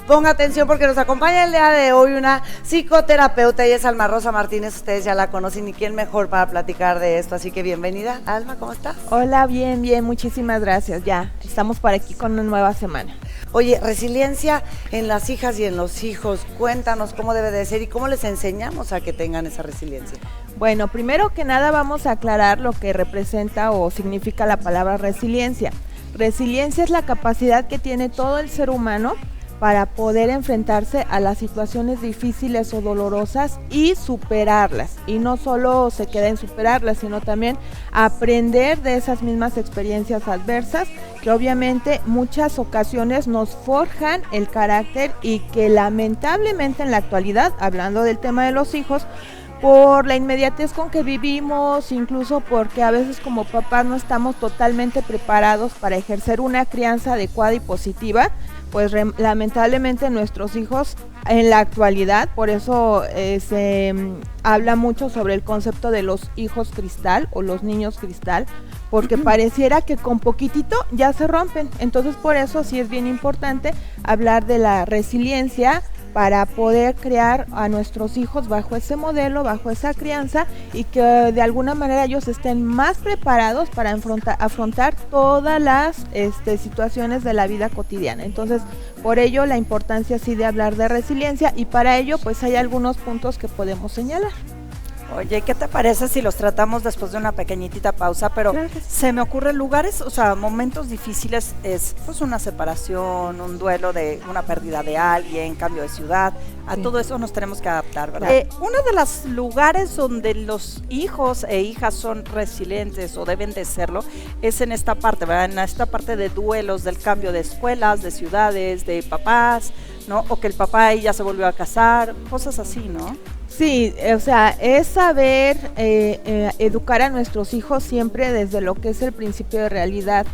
Ponga atención porque nos acompaña el día de hoy una psicoterapeuta, ella es Alma Rosa Martínez, ustedes ya la conocen y quién mejor para platicar de esto, así que bienvenida. Alma, ¿cómo estás? Hola, bien, muchísimas gracias, ya estamos por aquí con una nueva semana. Oye, resiliencia en las hijas y en los hijos, cuéntanos cómo debe de ser y cómo les enseñamos a que tengan esa resiliencia. Bueno, primero que nada vamos a aclarar lo que representa o significa la palabra resiliencia. Resiliencia es la capacidad que tiene todo el ser humano para poder enfrentarse a las situaciones difíciles o dolorosas y superarlas. Y no solo se queda en superarlas, sino también aprender de esas mismas experiencias adversas que obviamente muchas ocasiones nos forjan el carácter y que lamentablemente en la actualidad, hablando del tema de los hijos, por la inmediatez con que vivimos, incluso porque a veces como papás no estamos totalmente preparados para ejercer una crianza adecuada y positiva, pues lamentablemente nuestros hijos en la actualidad, por eso se habla mucho sobre el concepto de los hijos cristal o los niños cristal, porque pareciera que con poquitito ya se rompen. Entonces por eso sí es bien importante hablar de la resiliencia para poder crear a nuestros hijos bajo ese modelo, bajo esa crianza y que de alguna manera ellos estén más preparados para afrontar todas las situaciones de la vida cotidiana. Entonces, por ello la importancia sí de hablar de resiliencia y para ello pues hay algunos puntos que podemos señalar. Oye, ¿qué te parece si los tratamos después de una pequeñitita pausa? Pero claro que sí. se me ocurren lugares, o sea, momentos difíciles, es pues una separación, un duelo de una pérdida de alguien, cambio de ciudad, a todo eso nos tenemos que adaptar, ¿verdad? Uno de los lugares donde los hijos e hijas son resilientes o deben de serlo es en esta parte, ¿verdad? En esta parte de duelos, del cambio de escuelas, de ciudades, de papás, ¿no? O que el papá ya se volvió a casar, cosas así, ¿no? Sí, o sea, es saber educar a nuestros hijos siempre desde lo que es el principio de realidad.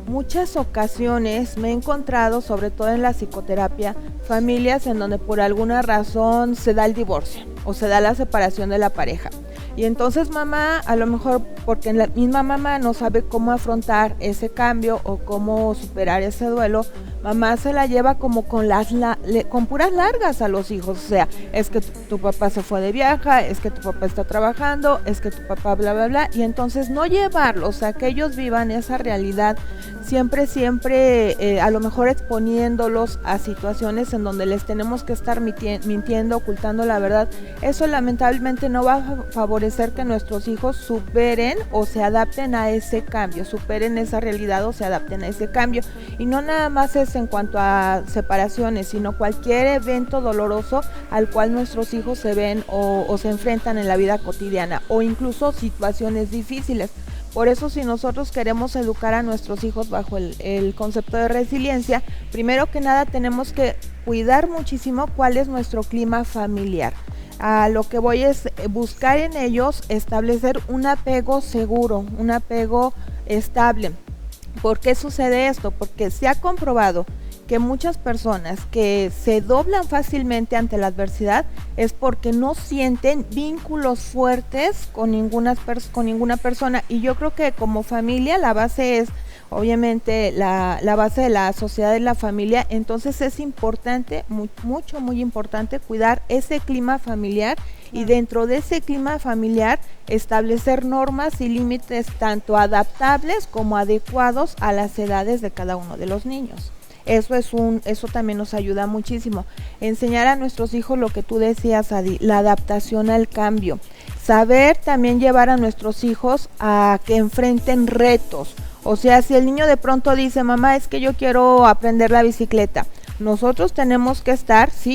Muchas ocasiones me he encontrado, sobre todo en la psicoterapia, familias en donde por alguna razón se da el divorcio o se da la separación de la pareja. Y entonces mamá, a lo mejor porque la misma mamá no sabe cómo afrontar ese cambio o cómo superar ese duelo, mamá se la lleva como con puras largas a los hijos. O sea, es que tu papá se fue de viaje, es que tu papá está trabajando, es que tu papá bla bla bla, y entonces no llevarlos a que ellos vivan esa realidad, siempre a lo mejor exponiéndolos a situaciones en donde les tenemos que estar mintiendo, ocultando la verdad. Eso lamentablemente no va a favorecer que nuestros hijos superen o se adapten a ese cambio, superen esa realidad o se adapten a ese cambio. Y no nada más es en cuanto a separaciones, sino cualquier evento doloroso al cual nuestros hijos se ven o se enfrentan en la vida cotidiana, o incluso situaciones difíciles. Por eso, si nosotros queremos educar a nuestros hijos bajo el concepto de resiliencia, primero que nada tenemos que cuidar muchísimo cuál es nuestro clima familiar. A lo que voy es buscar en ellos establecer un apego seguro, un apego estable. ¿Por qué sucede esto? Porque se ha comprobado que muchas personas que se doblan fácilmente ante la adversidad es porque no sienten vínculos fuertes con ninguna persona, y yo creo que como familia la base es obviamente la base de la sociedad es la familia. Entonces es importante, muy importante cuidar ese clima familiar y dentro de ese clima familiar establecer normas y límites tanto adaptables como adecuados a las edades de cada uno de los niños. Eso también nos ayuda muchísimo. Enseñar a nuestros hijos lo que tú decías, Adi, la adaptación al cambio. Saber también llevar a nuestros hijos a que enfrenten retos. O sea, si el niño de pronto dice, mamá, es que yo quiero aprender la bicicleta, nosotros tenemos que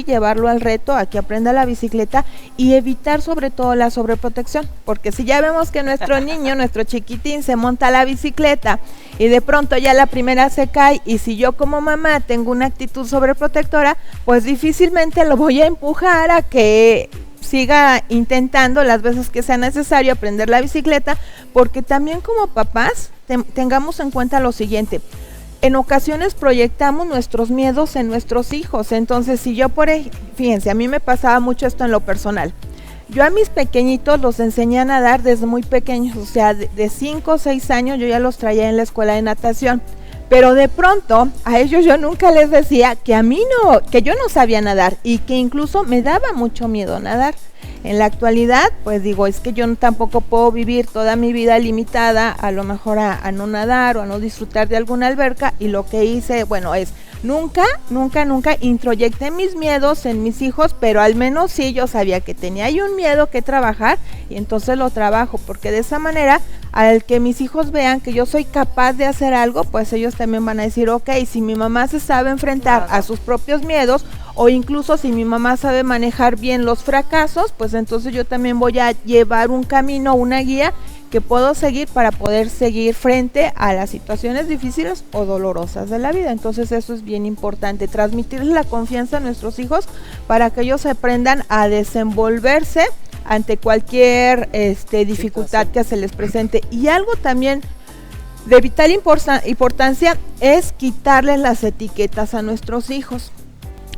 llevarlo al reto a que aprenda la bicicleta y evitar sobre todo la sobreprotección, porque si ya vemos que nuestro niño, nuestro chiquitín se monta a la bicicleta y de pronto ya la primera se cae, y si yo como mamá tengo una actitud sobreprotectora, pues difícilmente lo voy a empujar a que siga intentando las veces que sea necesario aprender la bicicleta, porque también como papás tengamos en cuenta lo siguiente: en ocasiones proyectamos nuestros miedos en nuestros hijos. Entonces, si yo fíjense, a mí me pasaba mucho esto en lo personal. Yo a mis pequeñitos los enseñé a nadar desde muy pequeños, o sea, de 5 o 6 años yo ya los traía en la escuela de natación. Pero de pronto a ellos yo nunca les decía que a mí no, que yo no sabía nadar y que incluso me daba mucho miedo nadar. En la actualidad, pues digo, es que yo tampoco puedo vivir toda mi vida limitada a lo mejor a no nadar o a no disfrutar de alguna alberca, y lo que hice, bueno, es nunca introyecté mis miedos en mis hijos, pero al menos sí yo sabía que tenía ahí un miedo que trabajar y entonces lo trabajo, porque de esa manera al que mis hijos vean que yo soy capaz de hacer algo, pues ellos también van a decir, ok, si mi mamá se sabe enfrentar a sus propios miedos, o incluso si mi mamá sabe manejar bien los fracasos, pues entonces yo también voy a llevar un camino, una guía que puedo seguir para poder seguir frente a las situaciones difíciles o dolorosas de la vida. Entonces eso es bien importante, transmitirles la confianza a nuestros hijos para que ellos aprendan a desenvolverse ante cualquier dificultad que se les presente. Y algo también de vital importancia es quitarles las etiquetas a nuestros hijos.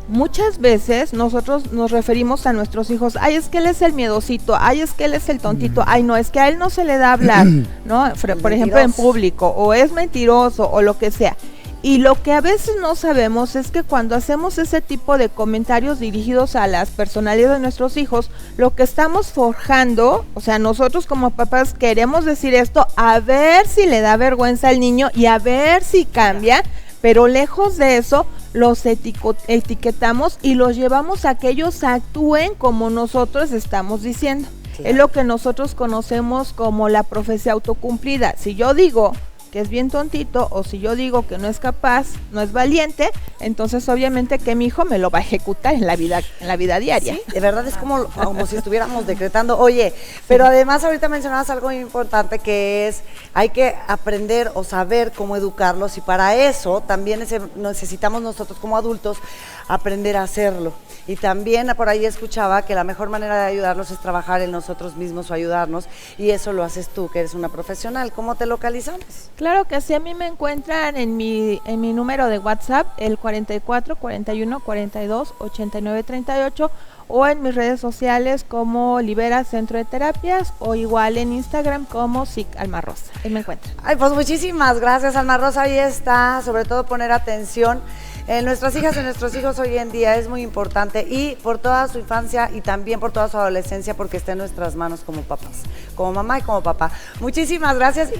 Muchas veces nosotros nos referimos a nuestros hijos, ay, es que él es el miedosito, ay, es que él es el tontito, ay, no, es que a él no se le da hablar, ¿no? Por ejemplo, en público, o es mentiroso, o lo que sea. Y lo que a veces no sabemos es que cuando hacemos ese tipo de comentarios dirigidos a las personalidades de nuestros hijos, lo que estamos forjando, o sea, nosotros como papás queremos decir esto, a ver si le da vergüenza al niño y a ver si cambia, pero lejos de eso, los etiquetamos y los llevamos a que ellos actúen como nosotros estamos diciendo. Claro. Es lo que nosotros conocemos como la profecía autocumplida. Si yo digo que es bien tontito, o si yo digo que no es capaz, no es valiente, entonces obviamente que mi hijo me lo va a ejecutar en la vida diaria. Sí, de verdad es como si estuviéramos decretando. Oye, pero además ahorita mencionabas algo muy importante, que es hay que aprender o saber cómo educarlos, y para eso también necesitamos nosotros como adultos aprender a hacerlo. Y también por ahí escuchaba que la mejor manera de ayudarlos es trabajar en nosotros mismos o ayudarnos, y eso lo haces tú, que eres una profesional. ¿Cómo te localizamos? Claro que sí, a mí me encuentran en mi número de WhatsApp, el 44 41 42 89 38, o en mis redes sociales como Libera Centro de Terapias, o igual en Instagram como SIC Alma Rosa. Ahí me encuentran. Ay, pues muchísimas gracias, Alma Rosa. Ahí está, sobre todo poner atención en nuestras hijas y nuestros hijos hoy en día es muy importante, y por toda su infancia y también por toda su adolescencia, porque está en nuestras manos como papás, como mamá y como papá. Muchísimas gracias.